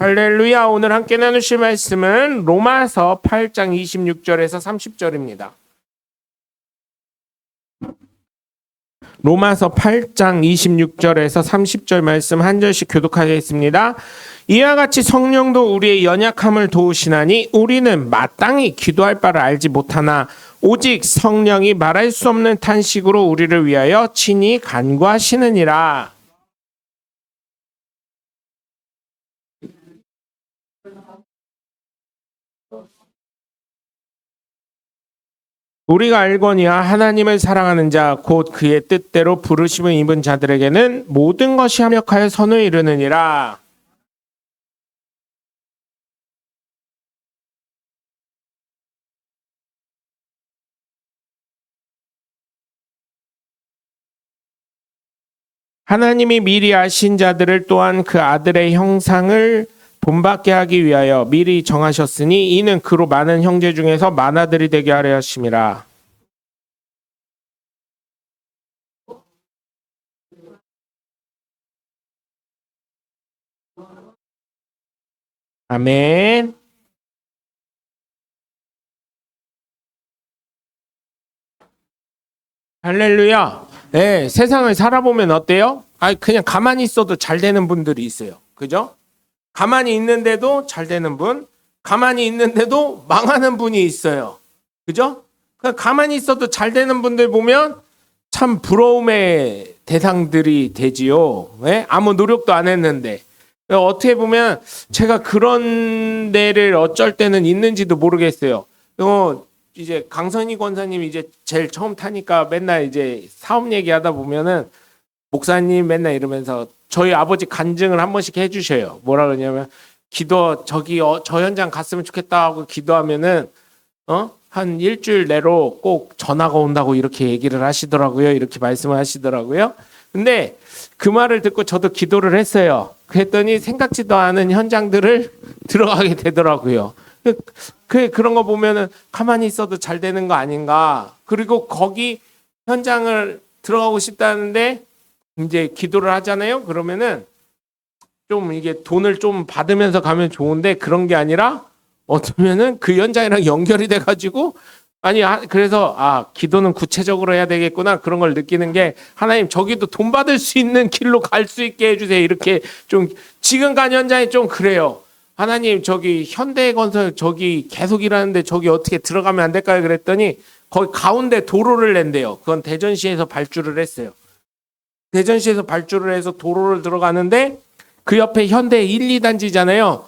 할렐루야. 오늘 함께 나누실 말씀은 로마서 8장 26절에서 30절입니다. 로마서 8장 26절에서 30절 말씀 한 절씩 교독하겠습니다. 이와 같이 성령도 우리의 연약함을 도우시나니 우리는 마땅히 기도할 바를 알지 못하나 오직 성령이 말할 수 없는 탄식으로 우리를 위하여 친히 간구하시느니라. 우리가 알거니와 하나님을 사랑하는 자 곧 그의 뜻대로 부르심을 입은 자들에게는 모든 것이 합력하여 선을 이루느니라. 하나님이 미리 아신 자들을 또한 그 아들의 형상을 본받게 하기 위하여 미리 정하셨으니 이는 그로 많은 형제 중에서 많아들이 되게 하려 하심이라. 아멘. 할렐루야. 네, 세상을 살아보면 어때요? 그냥 가만히 있어도 잘 되는 분들이 있어요. 그죠? 가만히 있는데도 잘 되는 분, 가만히 있는데도 망하는 분이 있어요. 그죠? 가만히 있어도 잘 되는 분들 보면 참 부러움의 대상들이 되지요. 네? 아무 노력도 안 했는데. 어떻게 보면 제가 그런 데를 어쩔 때는 있는지도 모르겠어요. 이제 강선희 권사님 이제 제일 처음 타니까 맨날 이제 사업 얘기하다 보면은 목사님 맨날 이러면서 저희 아버지 간증을 한 번씩 해주셔요. 뭐라 그러냐면 기도 저기 저 현장 갔으면 좋겠다 하고 기도하면은 한 일주일 내로 꼭 전화가 온다고 이렇게 얘기를 하시더라고요. 이렇게 말씀을 하시더라고요. 근데 그 말을 듣고 저도 기도를 했어요. 그랬더니 생각지도 않은 현장들을 들어가게 되더라고요. 그런 거 보면은 가만히 있어도 잘 되는 거 아닌가. 그리고 거기 현장을 들어가고 싶다는데 이제 기도를 하잖아요. 그러면은 좀 이게 돈을 좀 받으면서 가면 좋은데 그런 게 아니라 어쩌면은 그 현장이랑 연결이 돼가지고 그래서 기도는 구체적으로 해야 되겠구나 그런 걸 느끼는 게 하나님 저기도 돈 받을 수 있는 길로 갈 수 있게 해주세요. 이렇게 좀 지금 간 현장이 좀 그래요. 하나님 저기 현대건설 저기 계속 일하는데 저기 어떻게 들어가면 안 될까요? 그랬더니 거기 가운데 도로를 낸대요. 그건 대전시에서 발주를 했어요. 대전시에서 발주를 해서 도로를 들어가는데 그 옆에 현대 1, 2단지잖아요.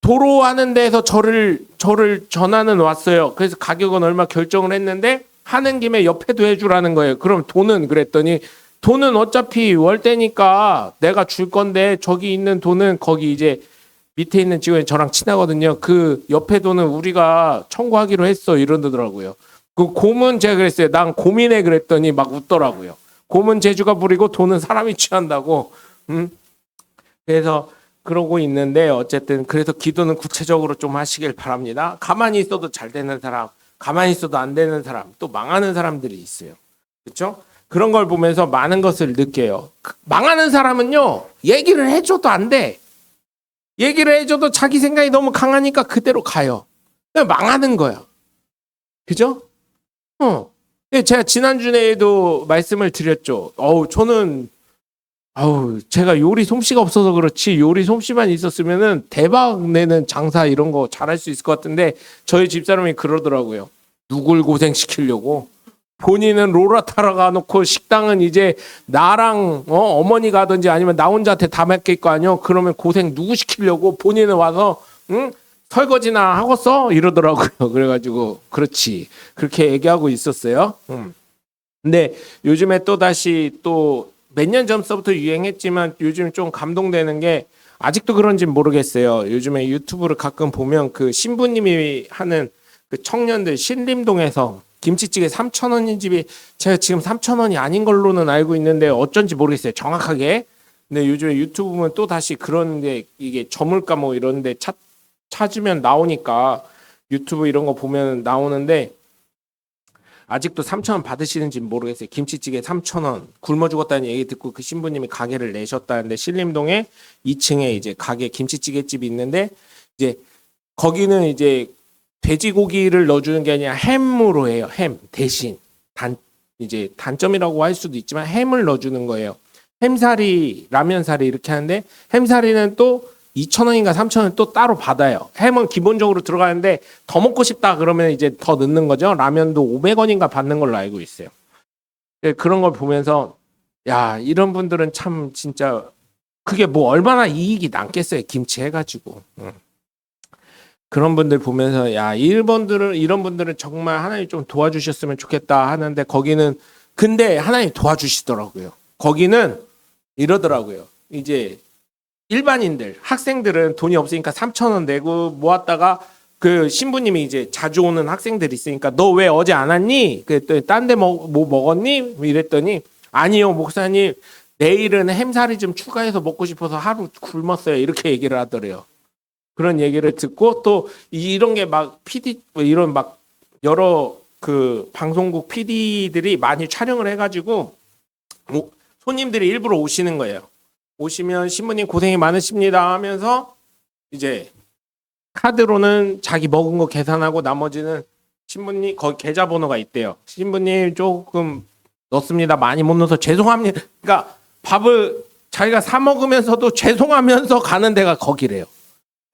도로 하는 데서 저를 전화는 왔어요. 그래서 가격은 얼마 결정을 했는데 하는 김에 옆에도 해주라는 거예요. 그럼 돈은 그랬더니 돈은 어차피 월대니까 내가 줄 건데 저기 있는 돈은 거기 이제 밑에 있는 직원이 저랑 친하거든요. 그 옆에 돈은 우리가 청구하기로 했어 이러더라고요. 그 고문 제가 그랬어요. 난 고민해 그랬더니 막 웃더라고요. 고문 재주가 부리고 돈은 사람이 취한다고. 그래서 그러고 있는데 어쨌든 그래서 기도는 구체적으로 좀 하시길 바랍니다. 가만히 있어도 잘 되는 사람, 가만히 있어도 안 되는 사람, 또 망하는 사람들이 있어요. 그렇죠? 그런 걸 보면서 많은 것을 느껴요. 망하는 사람은요. 얘기를 해줘도 안 돼. 얘기를 해줘도 자기 생각이 너무 강하니까 그대로 가요. 그냥 망하는 거야. 그죠? 제가 지난주에도 말씀을 드렸죠. 저는 제가 요리 솜씨가 없어서 그렇지 요리 솜씨만 있었으면은 대박 내는 장사 이런 거 잘할 수 있을 것 같은데 저희 집사람이 그러더라고요. 누굴 고생시키려고. 본인은 롤러 타러 가놓고 식당은 이제 나랑 어머니가 하든지 아니면 나 혼자한테 다 맡길 거 아니요. 그러면 고생 누구 시키려고 본인은 와서 설거지나 하겠어? 이러더라고요. 그래가지고 그렇지 그렇게 얘기하고 있었어요. 근데 요즘에 또다시 또 몇 년 전부터 유행했지만 요즘 좀 감동되는 게 아직도 그런지는 모르겠어요. 요즘에 유튜브를 가끔 보면 그 신부님이 하는 그 청년들 신림동에서 김치찌개 3,000원인 집이 제가 지금 3,000원이 아닌 걸로는 알고 있는데 어쩐지 모르겠어요. 정확하게. 근데 요즘에 유튜브 보면 또 다시 그런 게 이게 저물가 뭐 이런 데 찾으면 나오니까 유튜브 이런 거 보면 나오는데 아직도 3,000원 받으시는지 모르겠어요. 김치찌개 3,000원 굶어 죽었다는 얘기 듣고 그 신부님이 가게를 내셨다는데 신림동에 2층에 이제 가게 김치찌개 집이 있는데 이제 거기는 이제 돼지고기를 넣어주는 게 아니라 햄으로 해요. 햄 대신 이제 단점이라고 할 수도 있지만 햄을 넣어주는 거예요. 햄사리, 라면사리 이렇게 하는데 햄사리는 또 2,000원인가 3,000원 또 따로 받아요. 햄은 기본적으로 들어가는데 더 먹고 싶다 그러면 이제 더 넣는 거죠. 라면도 500원인가 받는 걸로 알고 있어요. 그런 걸 보면서 야, 이런 분들은 참 진짜 그게 뭐 얼마나 이익이 남겠어요. 김치 해가지고. 그런 분들 보면서 야, 이런 분들은 정말 하나님 좀 도와주셨으면 좋겠다 하는데 거기는 근데 하나님 도와주시더라고요. 거기는 이러더라고요. 이제 일반인들, 학생들은 돈이 없으니까 3,000원 내고 모았다가 그 신부님이 이제 자주 오는 학생들이 있으니까 너 왜 어제 안 왔니? 그랬더니 딴 데 뭐 먹었니? 이랬더니 아니요, 목사님. 내일은 햄사리 좀 추가해서 먹고 싶어서 하루 굶었어요. 이렇게 얘기를 하더래요. 그런 얘기를 듣고 또 이런 게 막 PD 이런 막 여러 그 방송국 PD들이 많이 촬영을 해가지고 손님들이 일부러 오시는 거예요. 오시면 신부님 고생이 많으십니다 하면서 이제 카드로는 자기 먹은 거 계산하고 나머지는 신부님 거기 계좌번호가 있대요. 신부님 조금 넣습니다. 많이 못 넣어서 죄송합니다. 그러니까 밥을 자기가 사 먹으면서도 죄송하면서 가는 데가 거기래요.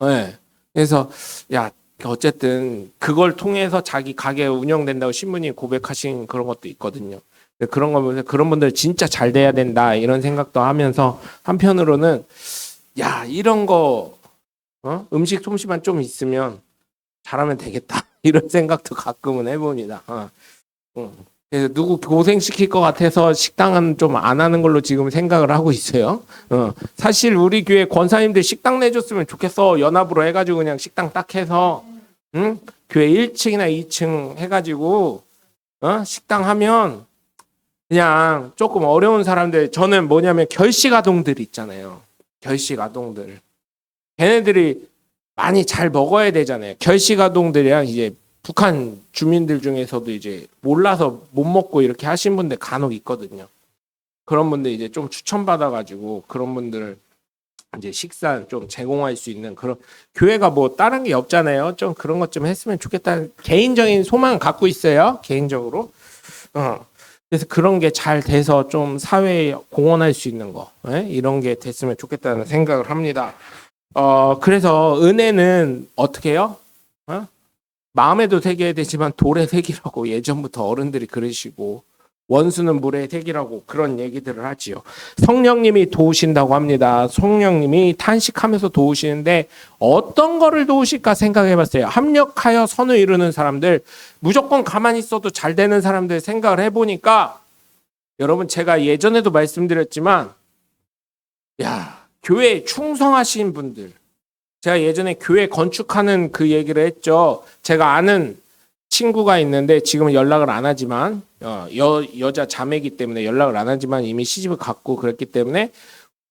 네. 그래서 야 어쨌든 그걸 통해서 자기 가게 운영된다고 신부님 고백하신 그런 것도 있거든요. 그런 거 보면서 그런 분들 진짜 잘 돼야 된다 이런 생각도 하면서 한편으로는 야 이런 거 음식 솜씨만 좀 있으면 잘하면 되겠다 이런 생각도 가끔은 해봅니다. 그래서 누구 고생시킬 것 같아서 식당은 좀 안 하는 걸로 지금 생각을 하고 있어요. 사실 우리 교회 권사님들 식당 내줬으면 좋겠어. 연합으로 해가지고 그냥 식당 딱 해서 교회 1층이나 2층 해가지고 식당 하면 그냥 조금 어려운 사람들 저는 뭐냐면 결식 아동들 있잖아요. 결식 아동들 걔네들이 많이 잘 먹어야 되잖아요. 결식 아동들이랑 이제 북한 주민들 중에서도 이제 몰라서 못 먹고 이렇게 하신 분들 간혹 있거든요. 그런 분들 이제 좀 추천받아가지고 그런 분들 이제 식사 좀 제공할 수 있는 그런 교회가 뭐 다른 게 없잖아요. 좀 그런 것 좀 했으면 좋겠다는 개인적인 소망을 갖고 있어요. 개인적으로. 그래서 그런 게 잘 돼서 좀 사회에 공헌할 수 있는 거 이런 게 됐으면 좋겠다는 생각을 합니다. 그래서 은혜는 어떻게 해요? 마음에도 새겨야 되지만 돌에 새기라고 예전부터 어른들이 그러시고 원수는 물에 새기라고 그런 얘기들을 하지요. 성령님이 도우신다고 합니다. 성령님이 탄식하면서 도우시는데 어떤 거를 도우실까 생각해 봤어요. 합력하여 선을 이루는 사람들, 무조건 가만히 있어도 잘 되는 사람들 생각을 해보니까 여러분 제가 예전에도 말씀드렸지만 야 교회에 충성하신 분들 제가 예전에 교회 건축하는 그 얘기를 했죠. 제가 아는 친구가 있는데 지금은 연락을 안 하지만 여자 자매이기 때문에 연락을 안 하지만 이미 시집을 갔고 그랬기 때문에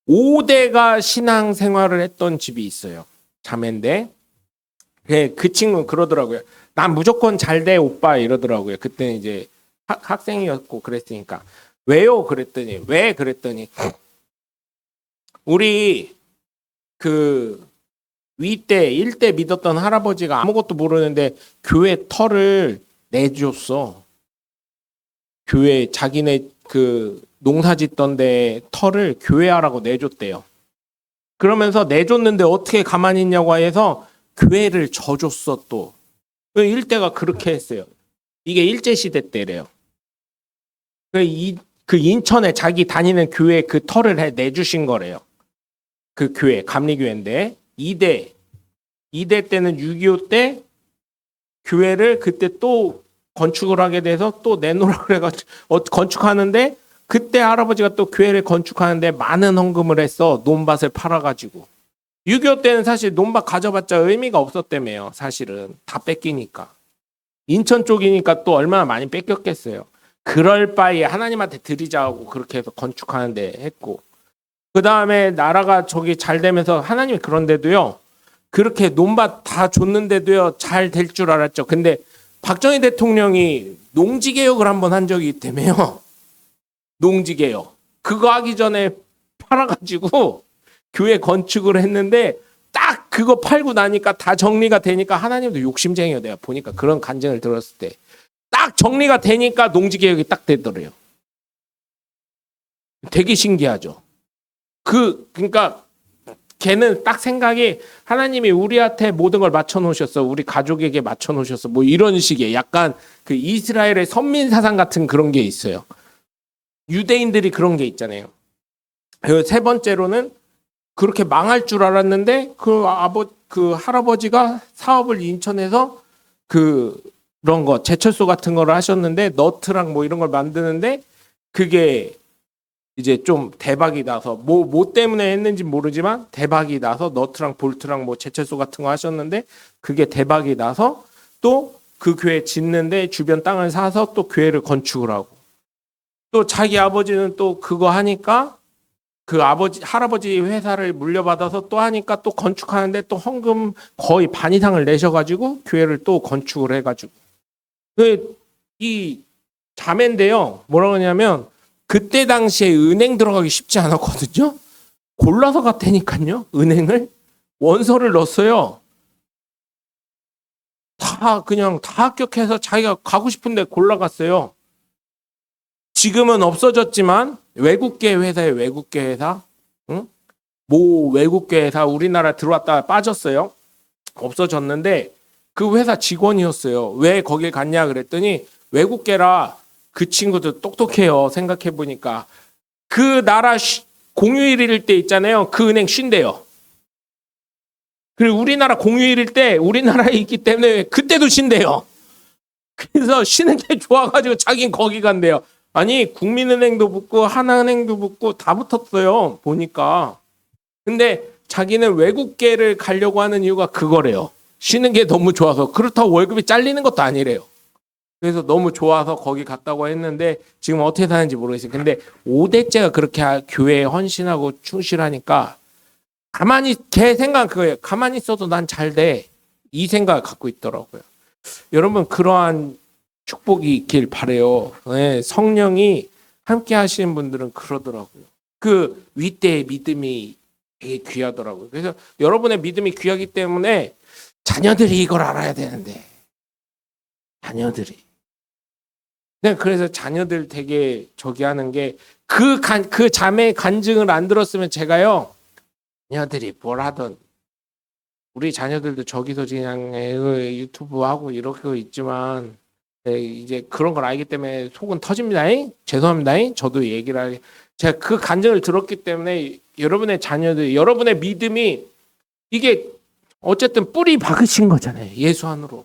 5대가 신앙생활을 했던 집이 있어요. 자매인데 그 친구는 그러더라고요. 난 무조건 잘 돼 오빠 이러더라고요. 그때는 이제 학생이었고 그랬으니까. 왜요? 그랬더니 왜? 그랬더니 우리 그 위때 1대 믿었던 할아버지가 아무것도 모르는데 교회 터를 내줬어. 교회 자기네 그 농사 짓던 데 터를 교회하라고 내줬대요. 그러면서 내줬는데 어떻게 가만히 있냐고 해서 교회를 져줬어 또. 1대가 그렇게 했어요. 이게 일제시대 때래요. 그 인천에 자기 다니는 교회 그 터를 내주신 거래요. 그 교회 감리교회인데 2대 때는 6.25 때 교회를 그때 또 건축을 하게 돼서 또 내놓으라고 그래가지고 건축하는데 그때 할아버지가 또 교회를 건축하는데 많은 헌금을 했어. 논밭을 팔아가지고. 6.25 때는 사실 논밭 가져봤자 의미가 없었다며요. 사실은 다 뺏기니까. 인천 쪽이니까 또 얼마나 많이 뺏겼겠어요. 그럴 바에 하나님한테 드리자고 그렇게 해서 건축하는데 했고 그 다음에 나라가 저기 잘 되면서 하나님이 그런데도요 그렇게 논밭 다 줬는데도요 잘 될 줄 알았죠. 근데 박정희 대통령이 농지개혁을 한번 한 적이 있다며요. 농지개혁. 그거 하기 전에 팔아가지고 교회 건축을 했는데 딱 그거 팔고 나니까 다 정리가 되니까 하나님도 욕심쟁이가 내가 보니까 그런 간증을 들었을 때 딱 정리가 되니까 농지개혁이 딱 되더래요. 되게 신기하죠. 그러니까 걔는 딱 생각이 하나님이 우리한테 모든 걸 맞춰 놓으셨어. 우리 가족에게 맞춰 놓으셨어. 뭐 이런 식의 약간 그 이스라엘의 선민 사상 같은 그런 게 있어요. 유대인들이 그런 게 있잖아요. 그리고 세 번째로는 그렇게 망할 줄 알았는데 그 할아버지가 사업을 인천에서 그런 거 제철소 같은 거를 하셨는데 너트랑 뭐 이런 걸 만드는데 그게 이제 좀 대박이 나서 뭐 때문에 했는지 모르지만 대박이 나서 너트랑 볼트랑 뭐 제철소 같은 거 하셨는데 그게 대박이 나서 또 그 교회 짓는데 주변 땅을 사서 또 교회를 건축을 하고 또 자기 아버지는 또 그거 하니까 그 할아버지 회사를 물려받아서 또 하니까 또 건축하는데 또 헌금 거의 반 이상을 내셔가지고 교회를 또 건축을 해가지고 이 자매인데요. 뭐라고 하냐면 그때 당시에 은행 들어가기 쉽지 않았거든요. 골라서 갔다니까요. 은행을 원서를 넣었어요. 그냥 다 합격해서 자기가 가고 싶은데 골라갔어요. 지금은 없어졌지만 외국계 회사예요. 외국계 회사. 응? 뭐 외국계 회사 우리나라 들어왔다가 빠졌어요. 없어졌는데 그 회사 직원이었어요. 왜 거길 갔냐 그랬더니 외국계라 그 친구도 똑똑해요. 생각해 보니까 그 나라 공휴일일 때 있잖아요. 그 은행 쉰대요. 그리고 우리나라 공휴일일 때 우리나라에 있기 때문에 그때도 쉰대요. 그래서 쉬는 게 좋아가지고 자기는 거기 간대요. 아니 국민은행도 붙고 하나은행도 붙고 다 붙었어요. 보니까. 근데 자기는 외국계를 가려고 하는 이유가 그거래요. 쉬는 게 너무 좋아서. 그렇다고 월급이 잘리는 것도 아니래요. 그래서 너무 좋아서 거기 갔다고 했는데 지금 어떻게 사는지 모르겠어요. 근데 5대째가 그렇게 교회에 헌신하고 충실하니까 가만히 걔 생각 그거예요. 가만히 있어도 난 잘 돼. 이 생각을 갖고 있더라고요. 여러분 그러한 축복이 있길 바래요. 네, 성령이 함께 하시는 분들은 그러더라고요. 그 윗대의 믿음이 되게 귀하더라고요. 그래서 여러분의 믿음이 귀하기 때문에 자녀들이 이걸 알아야 되는데 자녀들이. 네, 그래서 자녀들 되게 저기 하는 게 그 자매의 간증을 안 들었으면 제가요 자녀들이 뭘 하던 우리 자녀들도 저기서 그냥 유튜브 하고 이렇게 있지만 이제 그런 걸 알기 때문에 속은 터집니다. 죄송합니다. 저도 제가 그 간증을 들었기 때문에 여러분의 자녀들, 여러분의 믿음이 이게 어쨌든 뿌리 박으신 거잖아요. 예수 안으로.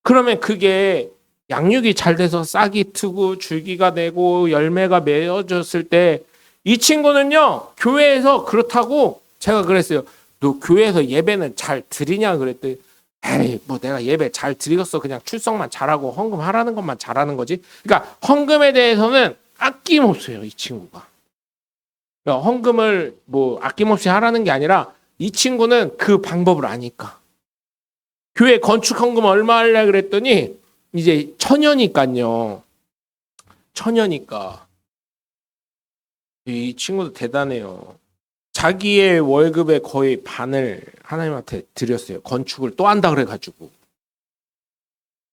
그러면 그게 양육이 잘 돼서 싹이 트고 줄기가 되고 열매가 맺어졌을 때 이 친구는요 교회에서 그렇다고 제가 그랬어요. 너 교회에서 예배는 잘 드리냐 그랬더니 에이 뭐 내가 예배 잘 드리겠어. 그냥 출석만 잘하고 헌금 하라는 것만 잘하는 거지. 그러니까 헌금에 대해서는 아낌없어요. 이 친구가. 그러니까 헌금을 뭐 아낌없이 하라는 게 아니라 이 친구는 그 방법을 아니까. 교회 건축 헌금 얼마 할래 그랬더니 이제 천여니까요. 천여니까. 이 친구도 대단해요. 자기의 월급의 거의 반을 하나님한테 드렸어요. 건축을 또 한다 그래가지고.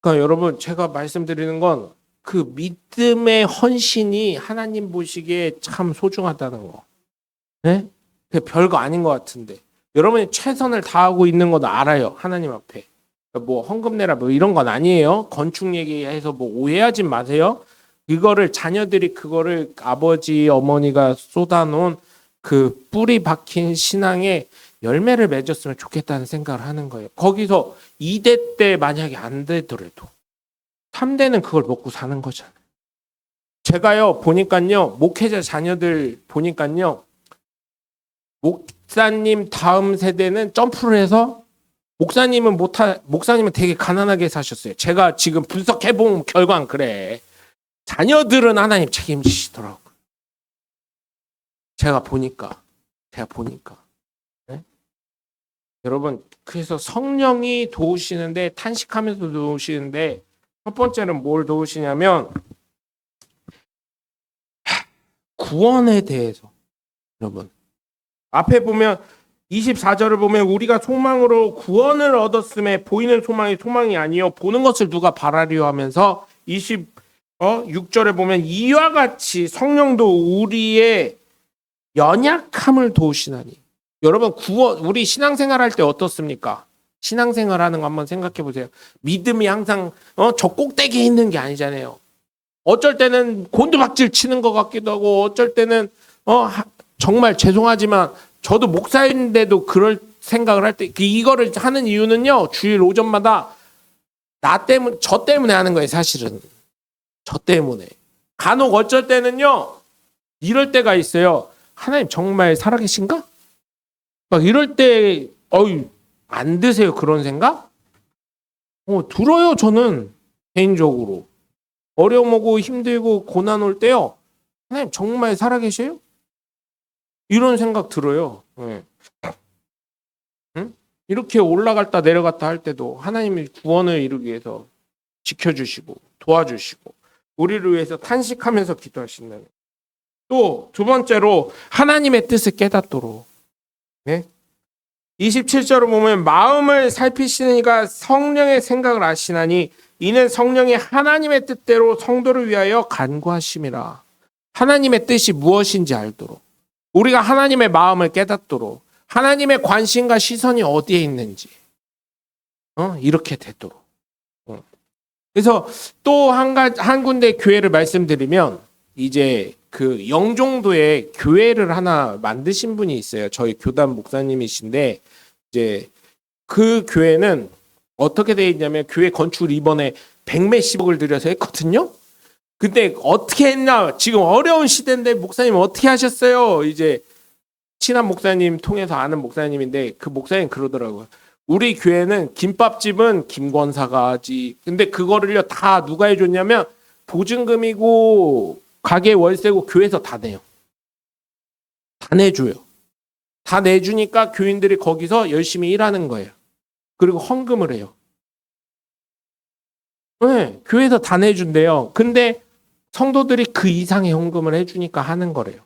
그러니까 여러분 제가 말씀드리는 건 그 믿음의 헌신이 하나님 보시기에 참 소중하다는 거. 네? 그 별거 아닌 것 같은데. 여러분이 최선을 다하고 있는 건 알아요. 하나님 앞에. 뭐 헌금 내라 뭐 이런 건 아니에요. 건축 얘기해서 뭐 오해하지 마세요. 이거를 자녀들이 그거를 아버지 어머니가 쏟아놓은 그 뿌리 박힌 신앙에 열매를 맺었으면 좋겠다는 생각을 하는 거예요. 거기서 2대 때 만약에 안 되더라도 3대는 그걸 먹고 사는 거잖아요. 제가요 보니까요 목회자 자녀들 보니까요 목사님 다음 세대는 점프를 해서 목사님은 되게 가난하게 사셨어요. 제가 지금 분석해본 결과는 그래. 자녀들은 하나님 책임지시더라고요. 제가 보니까. 네? 여러분 그래서 성령이 도우시는데 탄식하면서 도우시는데 첫 번째는 뭘 도우시냐면 구원에 대해서. 여러분 앞에 보면 24절을 보면 우리가 소망으로 구원을 얻었음에 보이는 소망이 소망이 아니요 보는 것을 누가 바라리요 하면서 26절에 보면 이와 같이 성령도 우리의 연약함을 도우시나니. 여러분 구원 우리 신앙생활 할 때 어떻습니까? 신앙생활 하는 거 한번 생각해 보세요. 믿음이 항상 저 꼭대기에 있는 게 아니잖아요. 어쩔 때는 곤두박질 치는 것 같기도 하고 어쩔 때는 정말 죄송하지만 저도 목사인데도 그럴 생각을 할 때 이거를 하는 이유는요. 주일 오전마다 저 때문에 하는 거예요. 사실은 저 때문에 간혹 어쩔 때는요. 이럴 때가 있어요. 하나님 정말 살아계신가? 막 이럴 때 안 드세요 그런 생각? 들어요. 저는 개인적으로 어려움 오고 힘들고 고난 올 때요. 하나님 정말 살아계세요? 이런 생각 들어요. 네. 응? 이렇게 올라갔다 내려갔다 할 때도 하나님이 구원을 이루기 위해서 지켜주시고 도와주시고 우리를 위해서 탄식하면서 기도하신다는. 또 두 번째로 하나님의 뜻을 깨닫도록. 네? 27절을 보면 마음을 살피시니가 성령의 생각을 아시나니 이는 성령이 하나님의 뜻대로 성도를 위하여 간구하심이라. 하나님의 뜻이 무엇인지 알도록 우리가 하나님의 마음을 깨닫도록 하나님의 관심과 시선이 어디에 있는지 이렇게 되도록. 그래서 또 한 군데 교회를 말씀드리면 이제 그 영종도에 교회를 하나 만드신 분이 있어요. 저희 교단 목사님이신데 이제 그 교회는 어떻게 돼 있냐면 교회 건축을 이번에 100몇십억을 들여서 했거든요. 근데 어떻게 했나 지금 어려운 시대인데 목사님 어떻게 하셨어요? 이제 친한 목사님 통해서 아는 목사님인데 그 목사님 그러더라고요. 우리 교회는 김밥집은 김권사가 하지. 근데 그거를요 다 누가 해줬냐면 보증금이고 가게 월세고 교회에서 다 내요. 다 내줘요. 다 내주니까 교인들이 거기서 열심히 일하는 거예요. 그리고 헌금을 해요. 네, 교회에서 다 내준대요. 근데 성도들이 그 이상의 헌금을 해주니까 하는 거래요.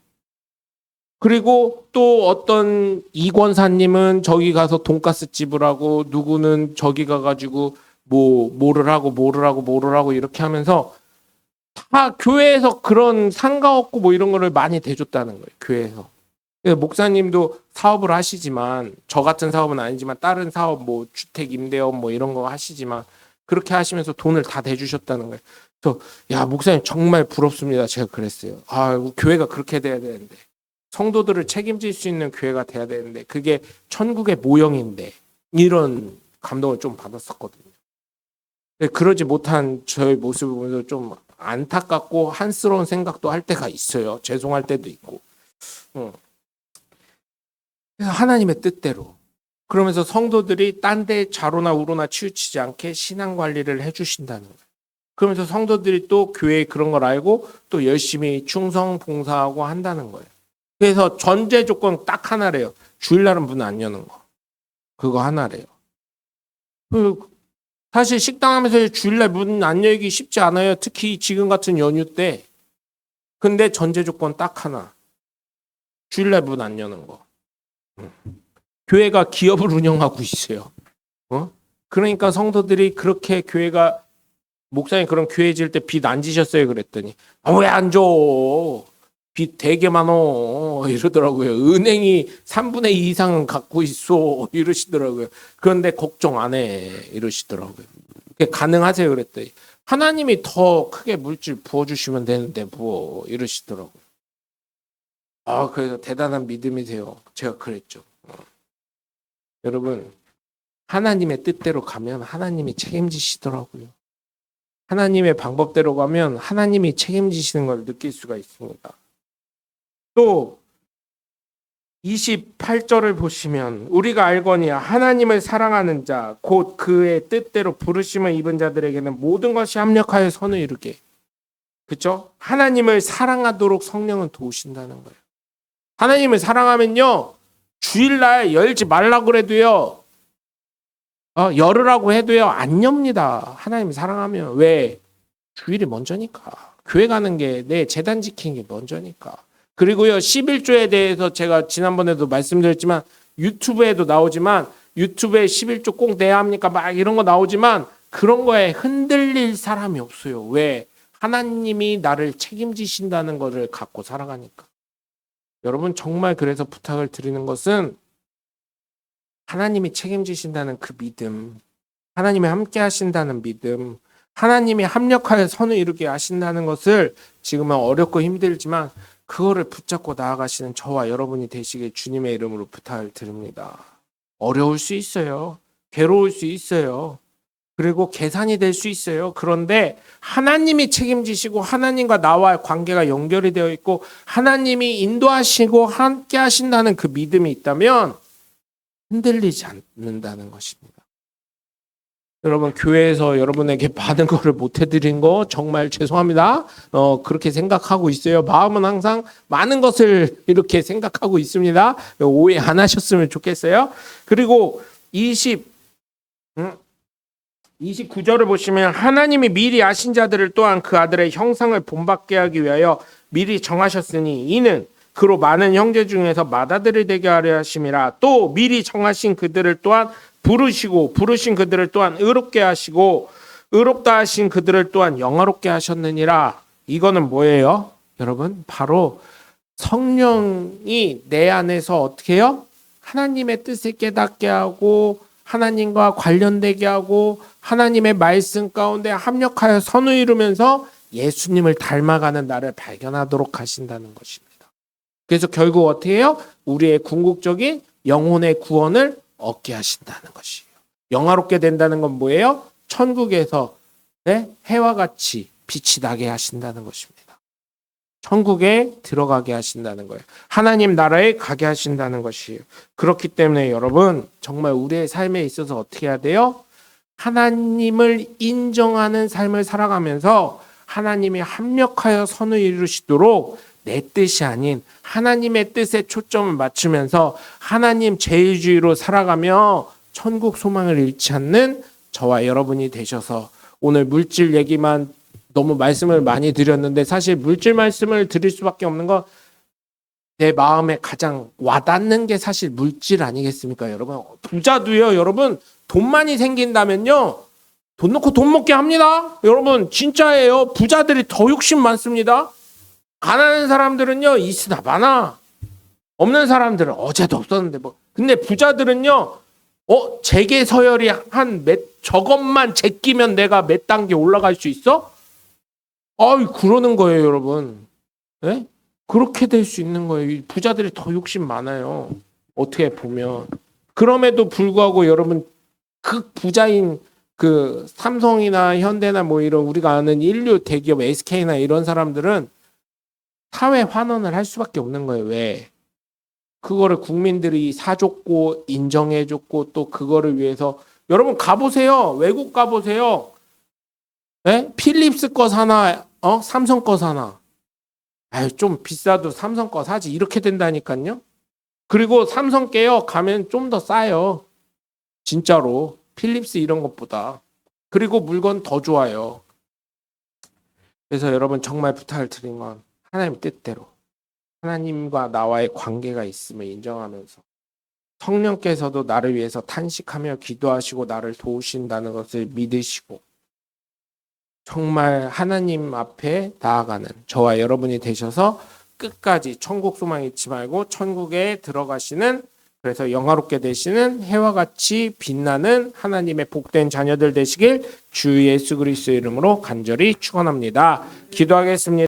그리고 또 어떤 이권사님은 저기 가서 돈가스 집을 하고 누구는 저기 가가지고 뭐를 하고 이렇게 하면서 다 교회에서 그런 상가 없고 뭐 이런 거를 많이 대줬다는 거예요. 교회에서. 목사님도 사업을 하시지만 저 같은 사업은 아니지만 다른 사업 뭐 주택 임대업 뭐 이런 거 하시지만 그렇게 하시면서 돈을 다 대주셨다는 거예요. 그래서 야 목사님 정말 부럽습니다. 제가 그랬어요. 교회가 그렇게 돼야 되는데 성도들을 책임질 수 있는 교회가 돼야 되는데 그게 천국의 모형인데 이런 감동을 좀 받았었거든요. 그러지 못한 저의 모습을 보면서 좀 안타깝고 한스러운 생각도 할 때가 있어요. 죄송할 때도 있고. 그래서 하나님의 뜻대로 그러면서 성도들이 딴 데 좌로나 우로나 치우치지 않게 신앙 관리를 해주신다는 거예요. 그러면서 성도들이 또 교회에 그런 걸 알고 또 열심히 충성 봉사하고 한다는 거예요. 그래서 전제 조건 딱 하나래요. 주일날은 문 안 여는 거. 그거 하나래요. 사실 식당 하면서 주일날 문 안 열기 쉽지 않아요. 특히 지금 같은 연휴 때. 근데 전제 조건 딱 하나. 주일날 문 안 여는 거. 교회가 기업을 운영하고 있어요. 그러니까 성도들이 그렇게 교회가 목사님 그럼 교회 질 때 빚 안 지셨어요? 그랬더니 왜 안 줘? 빚 되게 많어 이러더라고요. 은행이 3분의 2 이상은 갖고 있어 이러시더라고요. 그런데 걱정 안 해 이러시더라고요. 가능하세요? 그랬더니 하나님이 더 크게 물질 부어주시면 되는데 뭐 이러시더라고요. 그래서 대단한 믿음이세요. 제가 그랬죠. 여러분 하나님의 뜻대로 가면 하나님이 책임지시더라고요. 하나님의 방법대로 가면 하나님이 책임지시는 걸 느낄 수가 있습니다. 또 28절을 보시면 우리가 알거니 하나님을 사랑하는 자 곧 그의 뜻대로 부르심을 입은 자들에게는 모든 것이 합력하여 선을 이루게. 그렇죠? 하나님을 사랑하도록 성령은 도우신다는 거예요. 하나님을 사랑하면요 주일날 열지 말라고 그래도요 열으라고 해도요 안 엽니다. 하나님 사랑하면. 왜? 주일이 먼저니까. 교회 가는 게 내 재단 지키는 게 먼저니까. 그리고요 11조에 대해서 제가 지난번에도 말씀드렸지만 유튜브에도 나오지만 유튜브에 11조 꼭 내야 합니까? 막 이런 거 나오지만 그런 거에 흔들릴 사람이 없어요. 왜? 하나님이 나를 책임지신다는 것을 갖고 살아가니까. 여러분 정말 그래서 부탁을 드리는 것은 하나님이 책임지신다는 그 믿음, 하나님이 함께 하신다는 믿음, 하나님이 합력하여 선을 이루게 하신다는 것을 지금은 어렵고 힘들지만 그거를 붙잡고 나아가시는 저와 여러분이 되시길 주님의 이름으로 부탁을 드립니다. 어려울 수 있어요. 괴로울 수 있어요. 그리고 계산이 될 수 있어요. 그런데 하나님이 책임지시고 하나님과 나와의 관계가 연결이 되어 있고 하나님이 인도하시고 함께 하신다는 그 믿음이 있다면 흔들리지 않는다는 것입니다. 여러분 교회에서 여러분에게 받은 거를 못 해드린 거 정말 죄송합니다. 그렇게 생각하고 있어요. 마음은 항상 많은 것을 이렇게 생각하고 있습니다. 오해 안 하셨으면 좋겠어요. 그리고 29절을 보시면 하나님이 미리 아신 자들을 또한 그 아들의 형상을 본받게 하기 위하여 미리 정하셨으니 이는 그로 많은 형제 중에서 맏아들이 되게 하려 하심이라. 또 미리 정하신 그들을 또한 부르신 그들을 또한 의롭게 하시고 의롭다 하신 그들을 또한 영화롭게 하셨느니라. 이거는 뭐예요? 여러분 바로 성령이 내 안에서 어떻게 해요? 하나님의 뜻을 깨닫게 하고 하나님과 관련되게 하고 하나님의 말씀 가운데 합력하여 선을 이루면서 예수님을 닮아가는 나를 발견하도록 하신다는 것입니다. 그래서 결국 어떻게 해요? 우리의 궁극적인 영혼의 구원을 얻게 하신다는 것이에요. 영화롭게 된다는 건 뭐예요? 천국에서 해와 같이 빛이 나게 하신다는 것입니다. 천국에 들어가게 하신다는 거예요. 하나님 나라에 가게 하신다는 것이에요. 그렇기 때문에 여러분 정말 우리의 삶에 있어서 어떻게 해야 돼요? 하나님을 인정하는 삶을 살아가면서 하나님이 합력하여 선을 이루시도록 내 뜻이 아닌 하나님의 뜻에 초점을 맞추면서 하나님 제일주의로 살아가며 천국 소망을 잃지 않는 저와 여러분이 되셔서 오늘 물질 얘기만 너무 말씀을 많이 드렸는데 사실 물질 말씀을 드릴 수밖에 없는 건 내 마음에 가장 와닿는 게 사실 물질 아니겠습니까? 여러분 부자도요 여러분 돈 많이 생긴다면요 돈 넣고 돈 먹게 합니다. 여러분 진짜예요. 부자들이 더 욕심 많습니다. 가난한 사람들은요 있으나 마나 없는 사람들은 어제도 없었는데 뭐 근데 부자들은요 재계 서열이 한 저것만 제끼면 내가 몇 단계 올라갈 수 있어? 그러는 거예요 여러분. 네? 그렇게 될 수 있는 거예요. 부자들이 더 욕심 많아요. 어떻게 보면 그럼에도 불구하고 여러분 그 부자인 그 삼성이나 현대나 뭐 이런 우리가 아는 인류 대기업 SK나 이런 사람들은 사회 환원을 할 수밖에 없는 거예요. 왜? 그거를 국민들이 사줬고 인정해줬고 또 그거를 위해서 여러분 가보세요. 외국 가보세요. 네? 필립스 거 사나 삼성 거 사나. 좀 비싸도 삼성 거 사지. 이렇게 된다니까요. 그리고 삼성 게요 가면 좀 더 싸요. 진짜로 필립스 이런 것보다. 그리고 물건 더 좋아요. 그래서 여러분 정말 부탁을 드린 건 하나님 뜻대로 하나님과 나와의 관계가 있음을 인정하면서 성령께서도 나를 위해서 탄식하며 기도하시고 나를 도우신다는 것을 믿으시고 정말 하나님 앞에 나아가는 저와 여러분이 되셔서 끝까지 천국 소망 잊지 말고 천국에 들어가시는 그래서 영화롭게 되시는 해와 같이 빛나는 하나님의 복된 자녀들 되시길 주 예수 그리스도의 이름으로 간절히 축원합니다. 기도하겠습니다.